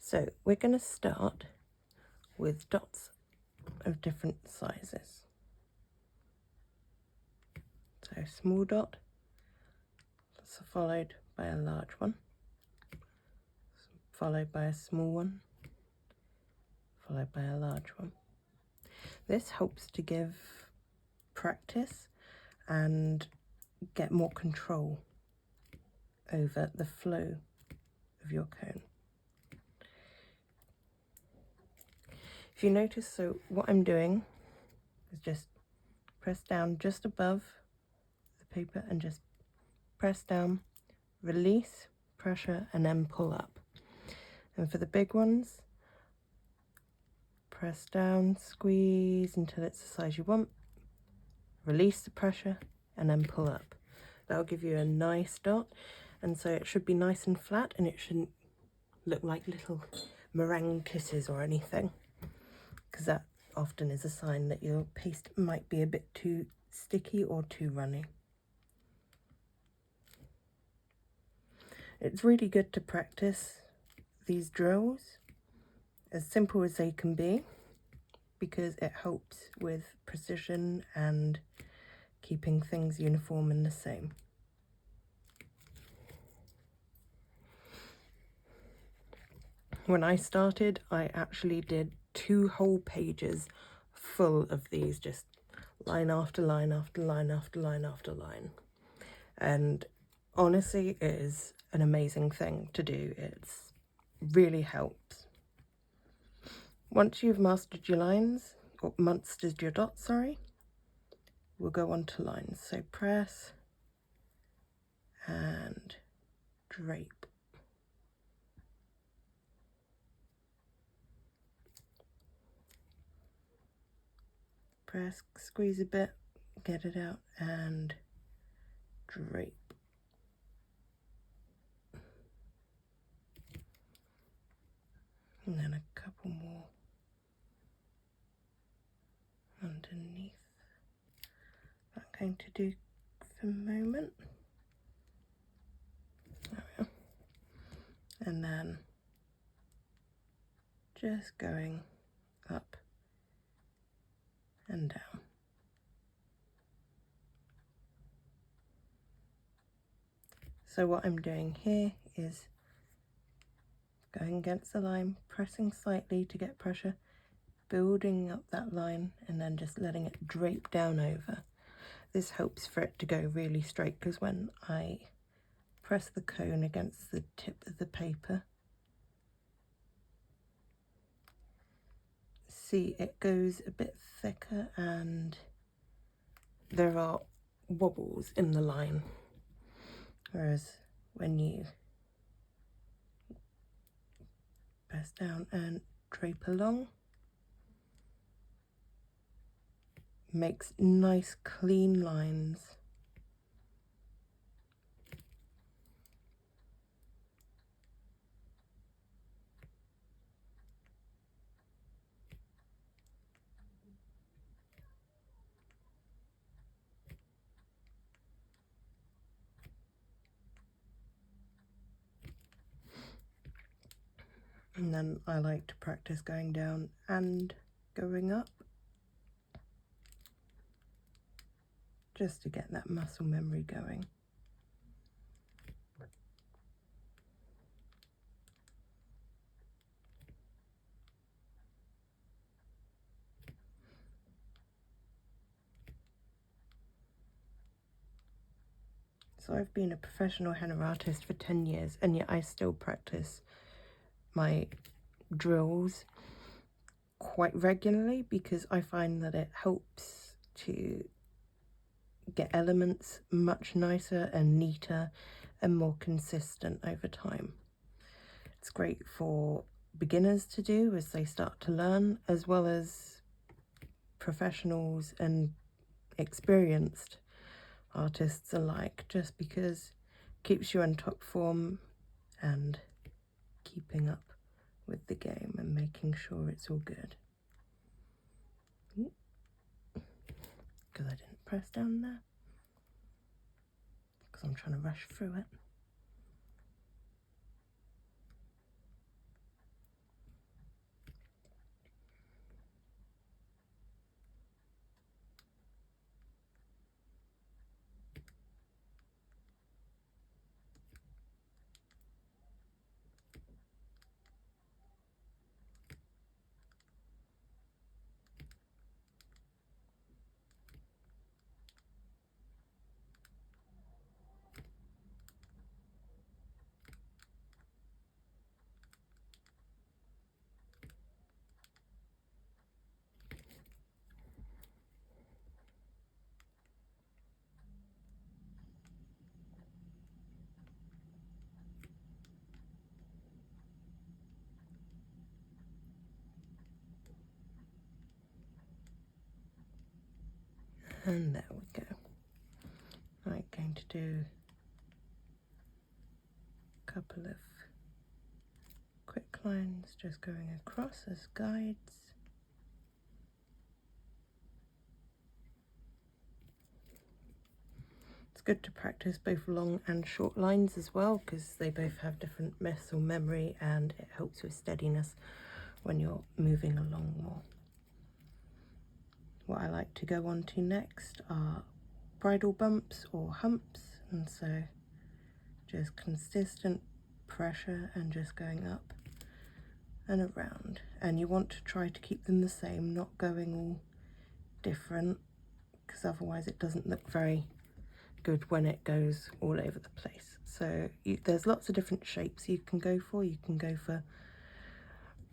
So we're going to start with dots of different sizes. So small dot, followed by a large one, followed by a small one, followed by a large one. This helps to give practice and get more control over the flow of your cone. If you notice, so what I'm doing is just press down just above the paper and just press down, release, pressure, and then pull up. And for the big ones, press down, squeeze until it's the size you want, release the pressure, and then pull up. That'll give you a nice dot, and so it should be nice and flat, and it shouldn't look like little meringue kisses or anything, because that often is a sign that your paste might be a bit too sticky or too runny. It's really good to practice these drills, as simple as they can be, because it helps with precision and keeping things uniform and the same. When I started, I actually did 2 whole pages full of these, just line after line after line after line after line. And honestly, it is an amazing thing to do. It's really helps. Once you've mastered your lines, or mastered your dots, sorry, we'll go on to lines. So press and drape. Press, squeeze a bit, get it out, and drape. And then a couple more underneath. I'm going to do for a moment. There we go. And then just going up and down. So what I'm doing here is going against the line, pressing slightly to get pressure, building up that line, and then just letting it drape down over. This helps for it to go really straight, because when I press the cone against the tip of the paper, see it goes a bit thicker and there are wobbles in the line. Whereas when you press down and drape along, makes nice clean lines. And then I like to practice going down and going up, just to get that muscle memory going. So I've been a professional henna artist for 10 years, and yet I still practice my drills quite regularly, because I find that it helps to get elements much nicer and neater and more consistent over time. It's great for beginners to do as they start to learn, as well as professionals and experienced artists alike, just because it keeps you on top form and keeping up with the game and making sure it's all good. Because I didn't press down there, because I'm trying to rush through it. And there we go. I'm going to do a couple of quick lines just going across as guides. It's good to practice both long and short lines as well, because they both have different muscle memory and it helps with steadiness when you're moving along more. What I like to go on to next are bridle bumps or humps, and so just consistent pressure and just going up and around, and you want to try to keep them the same, not going all different, because otherwise it doesn't look very good when it goes all over the place. So there's lots of different shapes you can go for. You can go for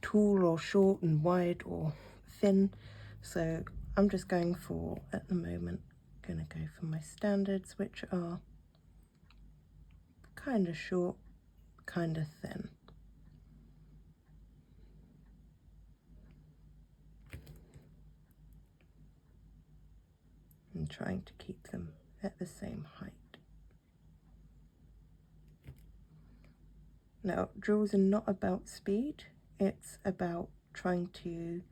tall or short and wide or thin. So I'm just going for, at the moment, going to go for my standards, which are kind of short, kind of thin. And trying to keep them at the same height. Now, drills are not about speed, it's about trying to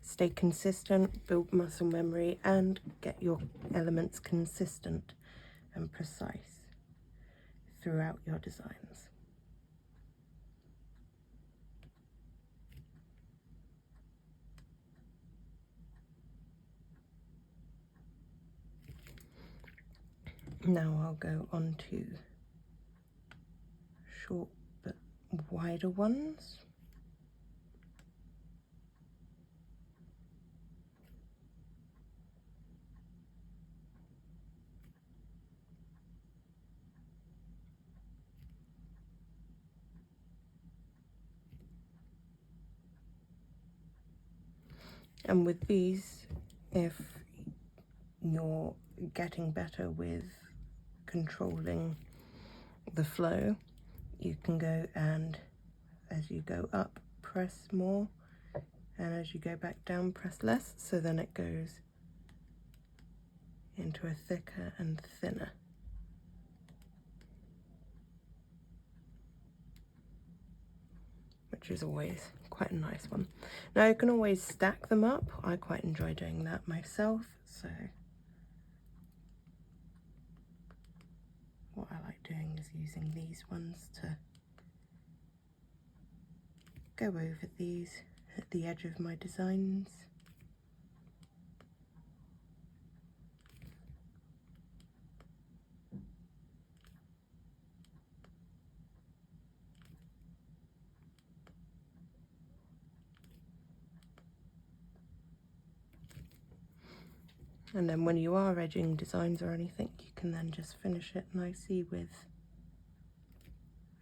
stay consistent, build muscle memory, and get your elements consistent and precise throughout your designs. Now I'll go on to short but wider ones. And with these, if you're getting better with controlling the flow, you can go and, as you go up, press more, and as you go back down, press less, so then it goes into a thicker and thinner. Which is always quite a nice one. Now you can always stack them up. I quite enjoy doing that myself, so what I like doing is using these ones to go over these at the edge of my designs. And then when you are edging designs or anything, you can then just finish it nicely with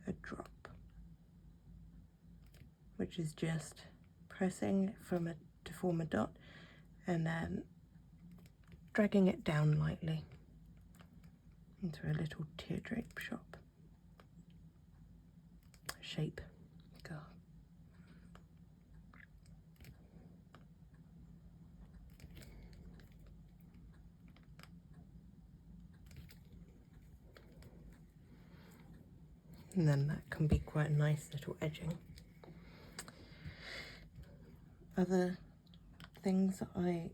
a drop, which is just pressing to form a dot and then dragging it down lightly into a little teardrop shape. God. And then that can be quite a nice little edging. Other things that I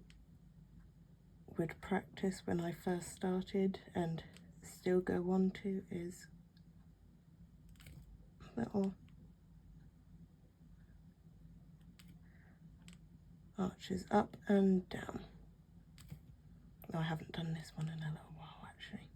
would practice when I first started and still go on to is little arches up and down. No, I haven't done this one in a little while actually.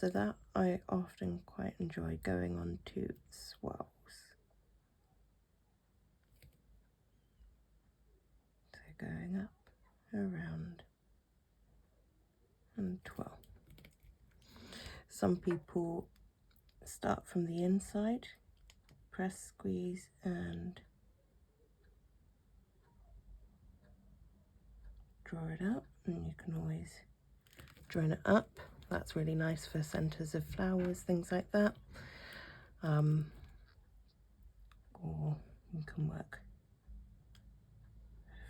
after that, I often quite enjoy going on to swirls. So going up, around, and twirl. Some people start from the inside, press, squeeze, and draw it up, and you can always drone it up. That's really nice for centers of flowers, things like that. Or you can work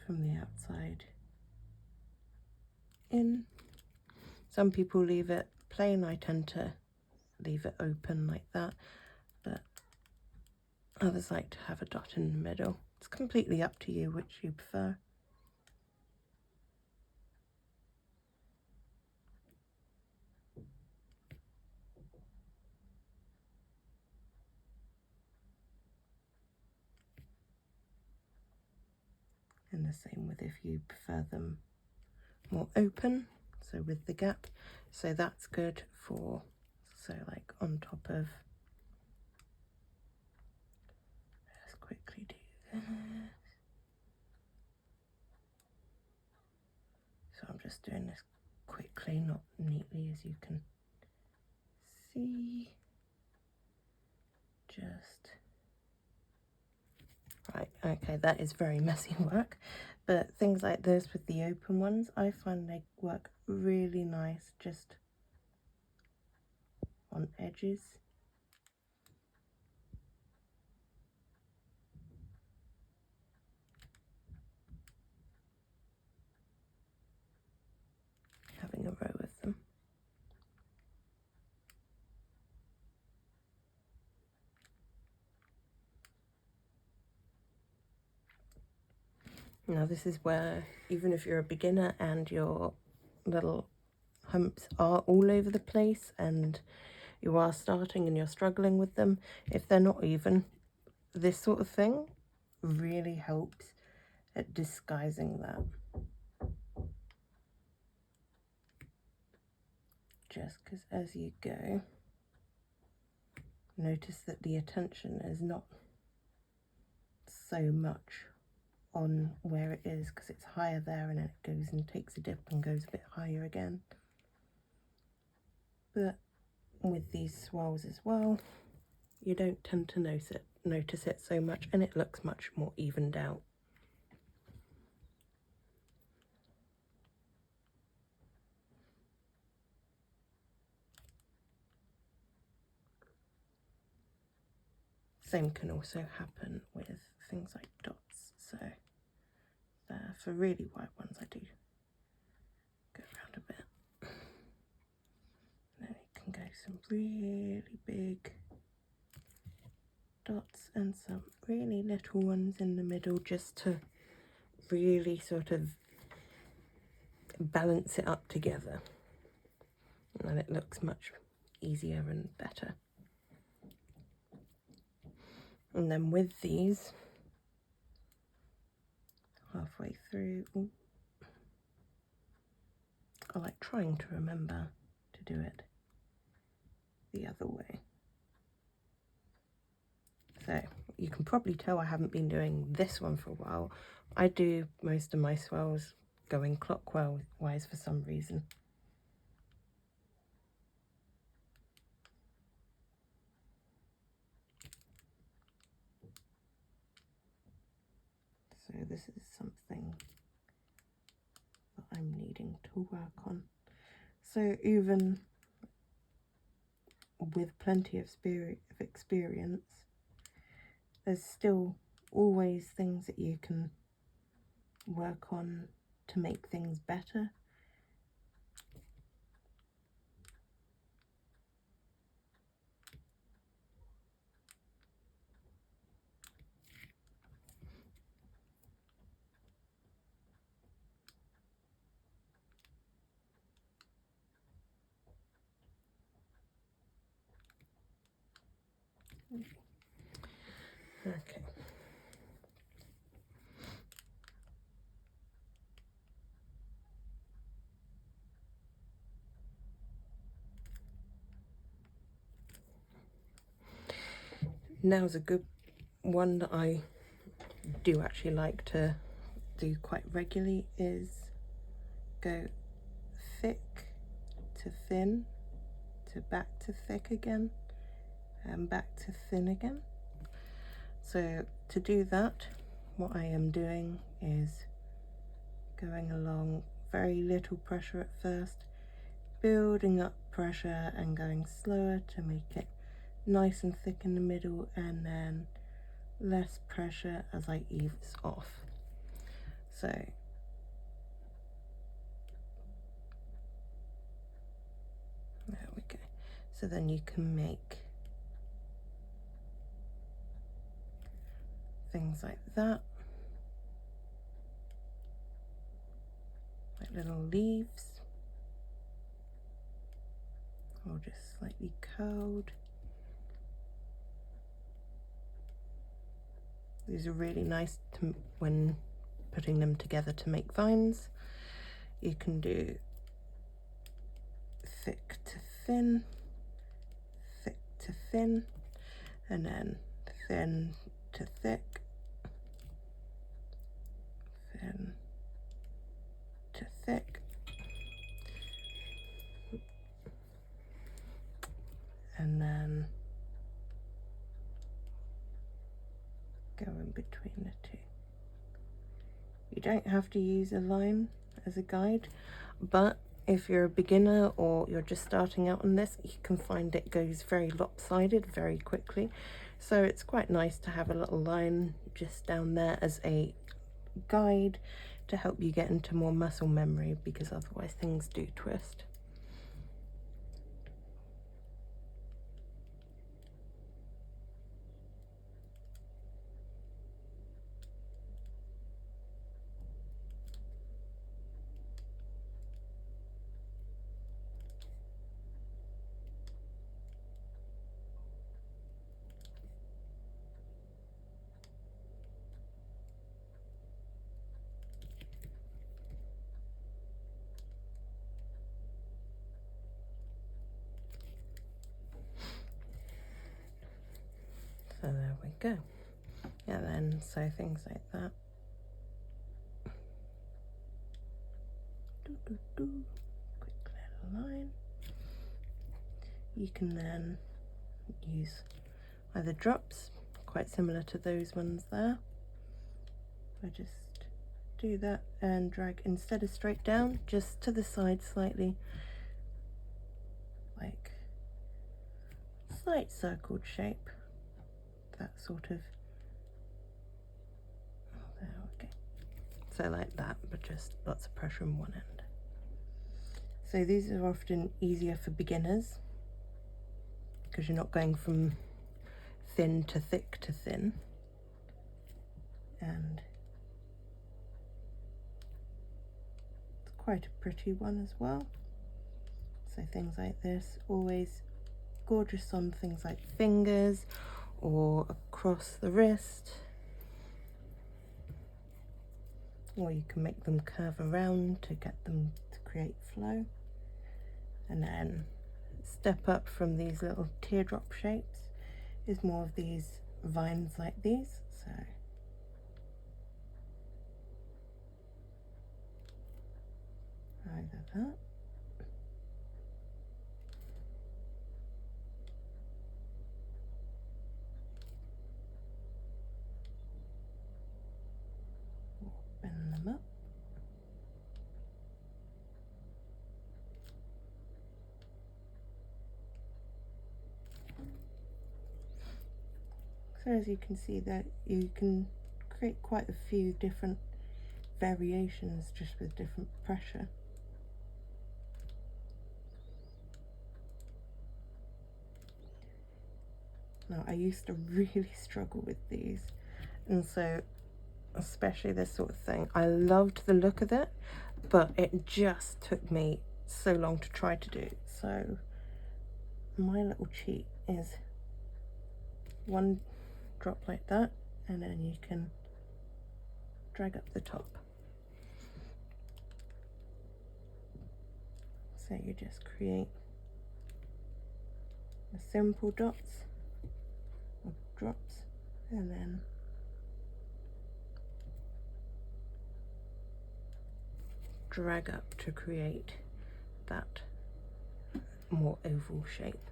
from the outside in. Some people leave it plain. I tend to leave it open like that, but others like to have a dot in the middle. It's completely up to you which you prefer. And the same with if you prefer them more open, so with the gap. So that's good for, so like on top of, let's quickly do this. So I'm just doing this quickly, not neatly, as you can see. Just right, okay, that is very messy work, but things like this with the open ones, I find they work really nice just on edges. Having a row of them. Now this is where, even if you're a beginner and your little humps are all over the place and you are starting and you're struggling with them, if they're not even, this sort of thing really helps at disguising that. Just because as you go, notice that the attention is not so much on where it is, because it's higher there and then it goes and takes a dip and goes a bit higher again. But with these swirls as well, you don't tend to notice it so much, and it looks much more evened out. Same can also happen with things like dots. So there, for really white ones, I do go around a bit. Then you can go some really big dots and some really little ones in the middle, just to really sort of balance it up together, and then it looks much easier and better. And then with these, halfway through, I like trying to remember to do it the other way. So you can probably tell I haven't been doing this one for a while. I do most of my swirls going clockwise for some reason. So this is something that I'm needing to work on. So even with plenty of experience, there's still always things that you can work on to make things better. Okay. Now's a good one that I do actually like to do quite regularly, is go thick to thin to back to thick again and back to thin again. So to do that, what I am doing is going along very little pressure at first, building up pressure and going slower to make it nice and thick in the middle, and then less pressure as I ease off. So there we go. So then you can make things like that, like little leaves, or just slightly curled. These are really nice to, when putting them together, to make vines. You can do thick to thin, thick to thin, and then thin to thick, thin to thick, and then go in between the two. You don't have to use a line as a guide, but if you're a beginner or you're just starting out on this, you can find it goes very lopsided very quickly. So it's quite nice to have a little line just down there as a guide to help you get into more muscle memory, because otherwise things do twist. So there we go. And then so things like that. Quick little line. You can then use either drops, quite similar to those ones there. I just do that and drag, instead of straight down, just to the side slightly, like slight circled shape, that sort of, there we go. So like that, but just lots of pressure on one end. So these are often easier for beginners because you're not going from thin to thick to thin, and it's quite a pretty one as well. So things like this, always gorgeous on things like fingers or across the wrist, or you can make them curve around to get them to create flow. And then step up from these little teardrop shapes is more of these vines like these. So either that, or bend them up. So as you can see, that you can create quite a few different variations just with different pressure. Now, I used to really struggle with these, and so especially this sort of thing, I loved the look of it, but it just took me so long to try to do. So my little cheat is one drop like that, and then you can drag up the top. So you just create a simple dots, or drops, and then drag up to create that more oval shape.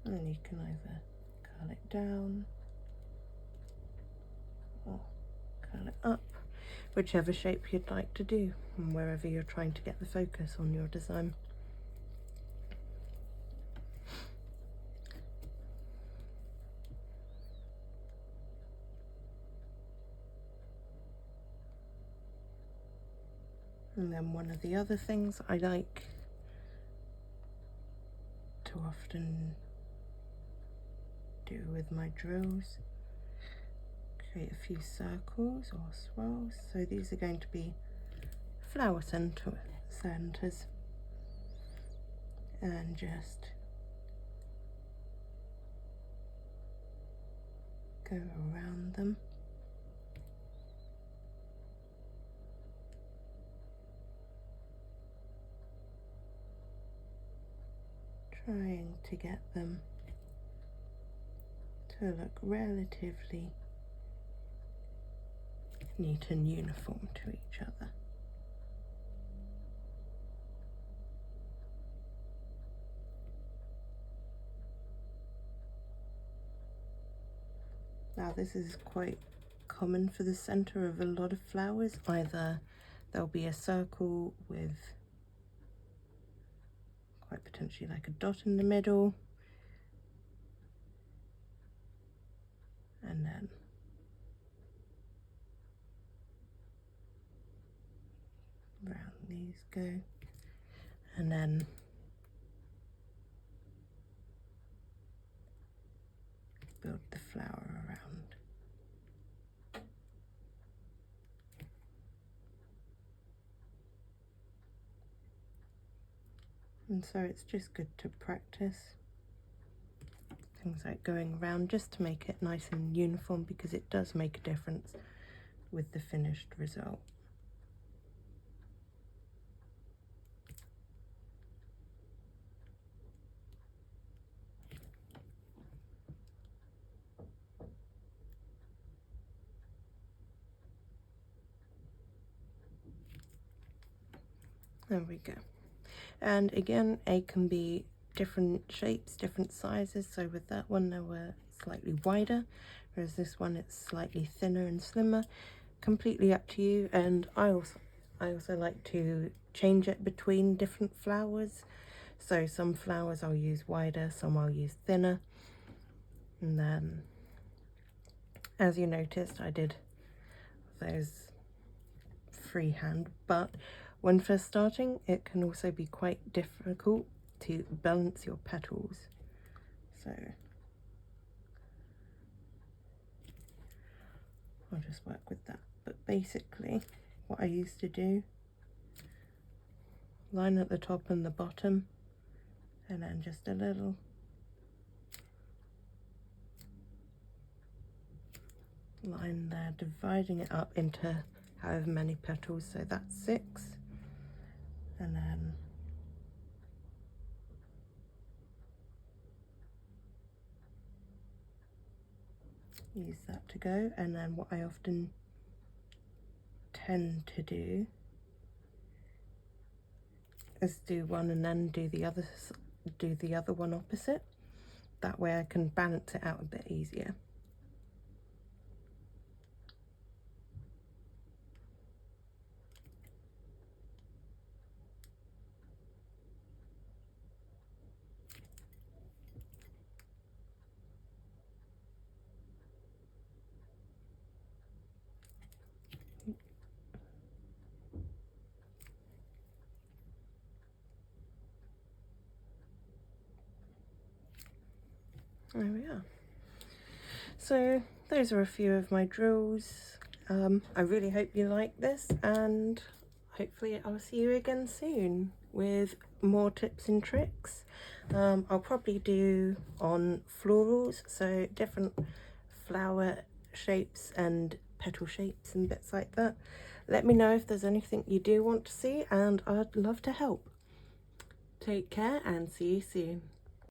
And you can either curl it down or curl it up, whichever shape you'd like to do, and wherever you're trying to get the focus on your design. And then one of the other things I like to often do with my drills, create a few circles or swirls. So these are going to be flower centers, and just go around them. Trying to get them to look relatively neat and uniform to each other. Now this is quite common for the center of a lot of flowers. Either there'll be a circle with quite potentially like a dot in the middle, and then round these go, and then build the flower around. And so it's just good to practice things like going around just to make it nice and uniform, because it does make a difference with the finished result. There we go. And again, it can be different shapes, different sizes. So with that one, they were slightly wider, whereas this one, it's slightly thinner and slimmer. Completely up to you. And I also like to change it between different flowers. So some flowers I'll use wider, some I'll use thinner. And then, as you noticed, I did those freehand, but when first starting, it can also be quite difficult to balance your petals. So I'll just work with that. But basically, what I used to do, line at the top and the bottom, and then just a little line there, dividing it up into however many petals. So that's 6. And then use that to go. And then what I often tend to do is do one and then do the other one opposite. That way I can balance it out a bit easier. There we are. So those are a few of my drills. I really hope you like this, and hopefully I'll see you again soon with more tips and tricks. I'll probably do on florals, so different flower shapes and petal shapes and bits like that. Let me know if there's anything you do want to see, and I'd love to help. Take care and see you soon.